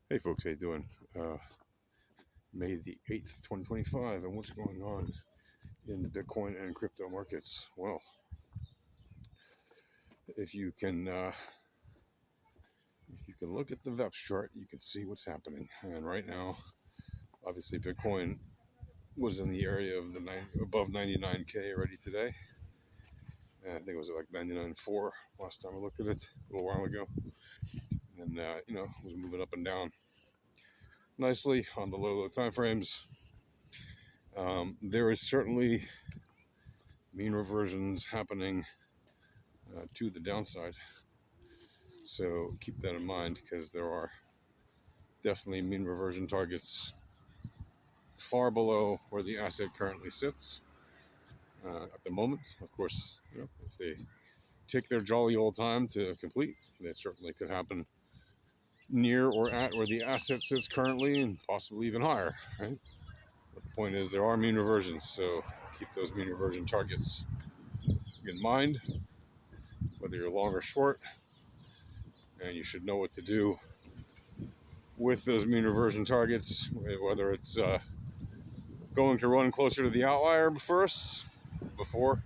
Hey folks, how you doing? May the 8th, 2025, and what's going on in the Bitcoin and crypto markets? Well, if you can look at the VEPS chart, you can see what's happening. And right now, obviously, Bitcoin was in the area of above 99K already today. And I think it was like 99.4 last time I looked at it a little while ago, and was moving up and down nicely on the low time frames. There is certainly mean reversions happening to the downside. So keep that in mind because there are definitely mean reversion targets far below where the asset currently sits at the moment. Of course, if they take their jolly old time to complete, that certainly could happen near or at where the asset sits currently and possibly even higher, right? But the point is there are mean reversions, so keep those mean reversion targets in mind, whether you're long or short, and you should know what to do with those mean reversion targets, whether it's going to run closer to the outlier first before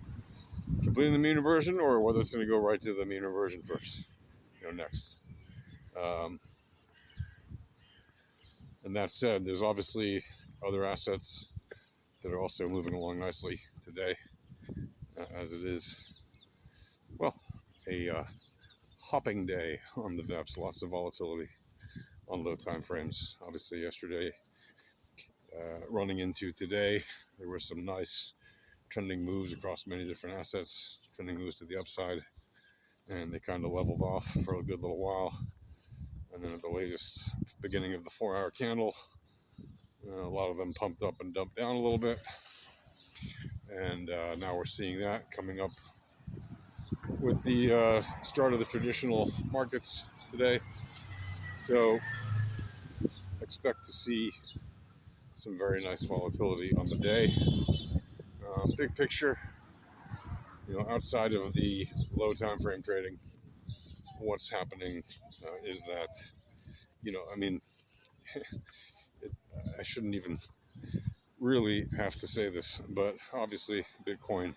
completing the mean reversion, or whether it's going to go right to the mean reversion first, next. And that said, there's obviously other assets that are also moving along nicely today, as it is, well, a hopping day on the VEPS. Lots of volatility on low time frames. Obviously, yesterday, running into today, there were some nice trending moves across many different assets, trending moves to the upside, and they kind of leveled off for a good little while. And then at the latest beginning of the 4-hour candle, a lot of them pumped up and dumped down a little bit. And now we're seeing that coming up with the start of the traditional markets today. So expect to see some very nice volatility on the day. Big picture, outside of the low time frame trading, what's happening is that, I shouldn't even really have to say this, but obviously Bitcoin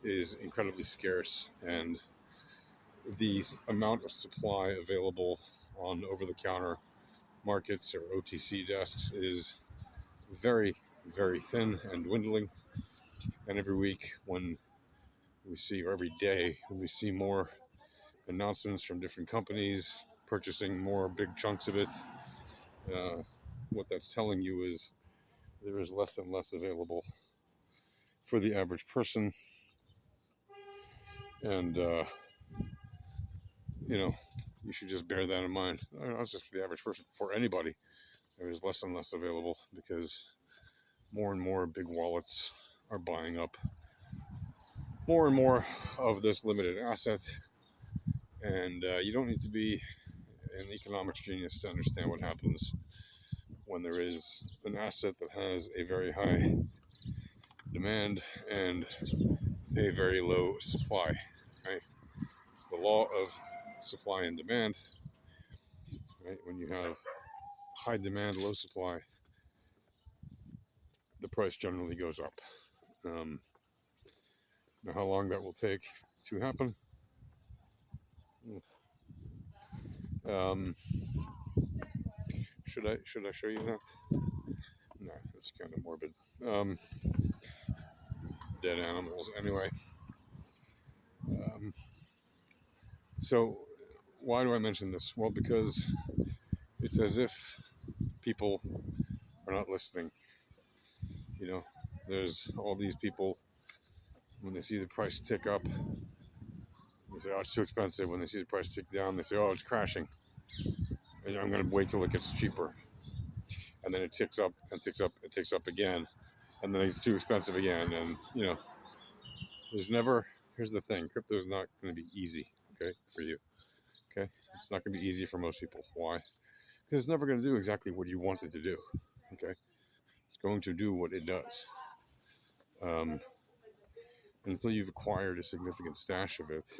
is incredibly scarce, and the amount of supply available on over-the-counter markets or OTC desks is very, very thin and dwindling. And every week when we see, or every day when we see more announcements from different companies purchasing more big chunks of it, what that's telling you is there is less and less available for the average person. And, you should just bear that in mind. Not just for the average person, for anybody. There's less and less available because more and more big wallets are buying up more and more of this limited asset. And you don't need to be an economics genius to understand what happens when there is an asset that has a very high demand and a very low supply. Right? It's the law of supply and demand. Right? When you have high demand, low supply, the price generally goes up. Now, how long that will take to happen? Should I show you that? No, it's kind of morbid. Dead animals, anyway. So, why do I mention this? Well, because it's as if people are not listening. There's all these people, when they see the price tick up, they say, oh, it's too expensive. When they see the price tick down, they say, oh, it's crashing. And I'm going to wait till it gets cheaper. And then it ticks up and ticks up and ticks up again. And then it's too expensive again. And, here's the thing, crypto is not going to be easy, okay, for you. Okay? It's not going to be easy for most people. Why? Because it's never going to do exactly what you want it to do. Okay? It's going to do what it does. Until you've acquired a significant stash of it,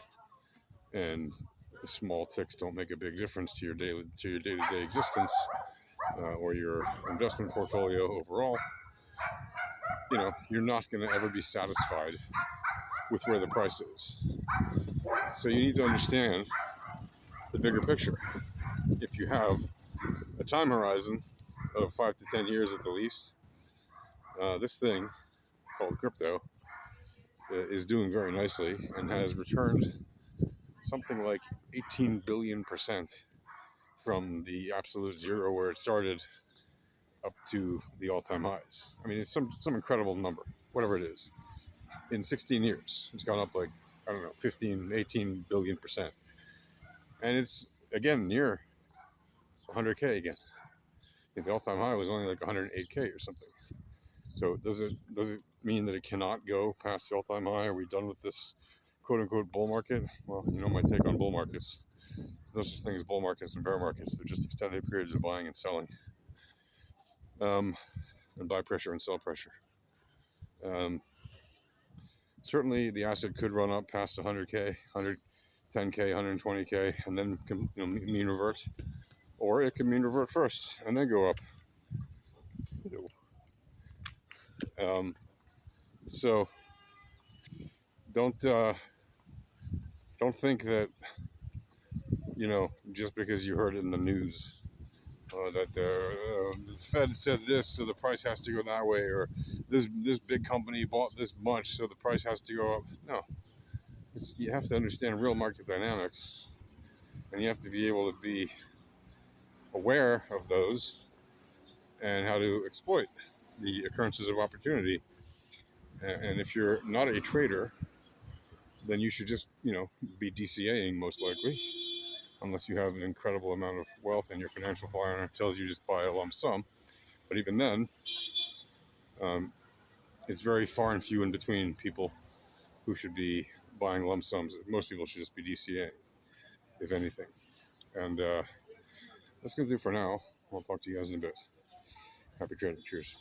and the small ticks don't make a big difference to your day-to-day existence, or your investment portfolio overall, you're not going to ever be satisfied with where the price is. So you need to understand the bigger picture. If you have a time horizon of 5 to 10 years at the least, this thing called crypto is doing very nicely and has returned something like 18 billion% from the absolute zero where it started up to the all-time highs. I mean, it's some incredible number, whatever it is. In 16 years, it's gone up like, I don't know, 15, 18 billion%. And it's, again, near 100K again. The all-time high was only like 108K or something. So does it mean that it cannot go past the all-time high? Are we done with this quote-unquote bull market? Well, my take on bull markets. There's no such thing as bull markets and bear markets. They're just extended periods of buying and selling. And buy pressure and sell pressure. Certainly the asset could run up past 100K, 110K, 120K, and then mean revert. Or it can mean revert first and then go up. So don't think that just because you heard it in the news that the Fed said this, so the price has to go that way, or this big company bought this much, so the price has to go up. No, you have to understand real market dynamics, and you have to be able to be aware of those and how to exploit the occurrences of opportunity. And if you're not a trader, then you should just be DCAing most likely, unless you have an incredible amount of wealth and your financial planner tells you just buy a lump sum. But even then, it's very far and few in between people who should be buying lump sums. Most people should just be DCAing, if anything. And that's going to do for now. I'll talk to you guys in a bit. Happy trading. Cheers.